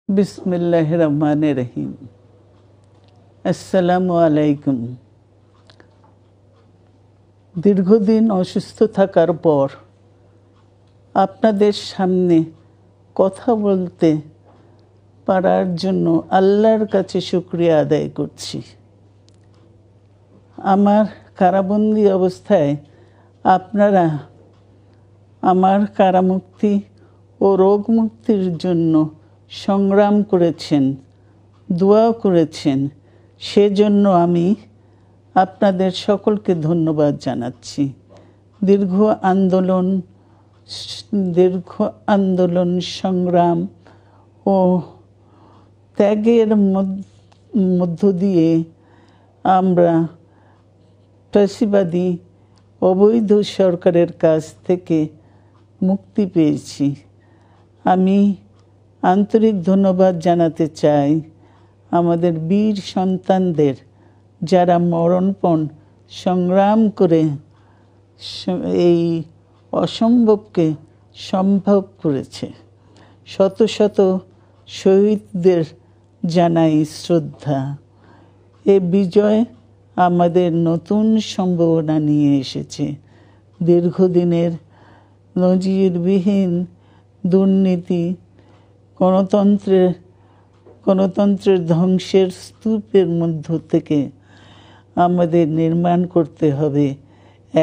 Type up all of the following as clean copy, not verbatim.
বিসমিল্লাহির রহমানির রহিম। আসসালামু আলাইকুম। দীর্ঘদিন অসুস্থ থাকার পর আপনাদের সামনে কথা বলতে পারার জন্য আল্লাহর কাছে শুকরিয়া আদায় করছি। আমার কারাবন্দী অবস্থায় আপনারা আমার কারামুক্তি ও রোগ মুক্তির জন্য সংগ্রাম করেছেন, দোয়া করেছেন। সেজন্য আমি আপনাদের সকলকে ধন্যবাদ জানাচ্ছি। দীর্ঘ আন্দোলন সংগ্রাম ও ত্যাগের মধ্য দিয়ে আমরা ফ্যাসিবাদী অবৈধ সরকারের কাছ থেকে মুক্তি পেয়েছি। আমি আন্তরিক ধন্যবাদ জানাতে চাই আমাদের বীর সন্তানদের, যারা মরণপণ সংগ্রাম করে এই অসম্ভবকে সম্ভব করেছে। শত শত শহীদদের জানাই শ্রদ্ধা। এ বিজয় আমাদের নতুন সম্ভাবনা নিয়ে এসেছে। দীর্ঘদিনের নজিরবিহীন দুর্নীতি, গণতন্ত্রের ধ্বংসের স্তূপের মধ্য থেকে আমাদের নির্মাণ করতে হবে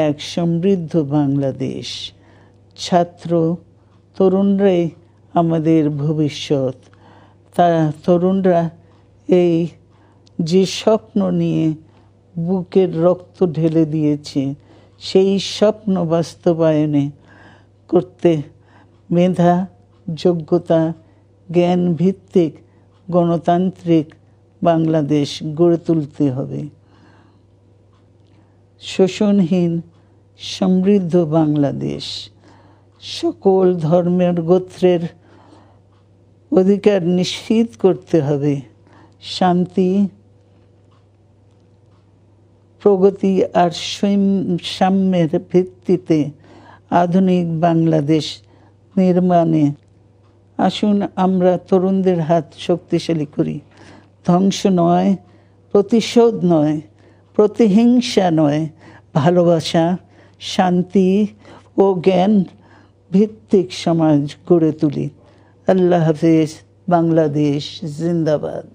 এক সমৃদ্ধ বাংলাদেশ। ছাত্র তরুণরাই আমাদের ভবিষ্যৎ। তরুণরা এই যে স্বপ্ন নিয়ে বুকের রক্ত ঢেলে দিয়েছে, সেই স্বপ্ন বাস্তবায়নে করতে মেধা, যোগ্যতা, জ্ঞান ভিত্তিক গণতান্ত্রিক বাংলাদেশ গড়ে তুলতে হবে। শোষণহীন সমৃদ্ধ বাংলাদেশ। সকল ধর্মের গোত্রের অধিকার নিশ্চিত করতে হবে। শান্তি, প্রগতি আর সাম্যের ভিত্তিতে আধুনিক বাংলাদেশ নির্মাণে আসুন আমরা তরুণদের হাত শক্তিশালী করি। ধ্বংস নয়, প্রতিশোধ নয়, প্রতিহিংসা নয়, ভালোবাসা, শান্তি ও জ্ঞান ভিত্তিক সমাজ গড়ে তুলি। আল্লাহ হাফেজ। বাংলাদেশ জিন্দাবাদ।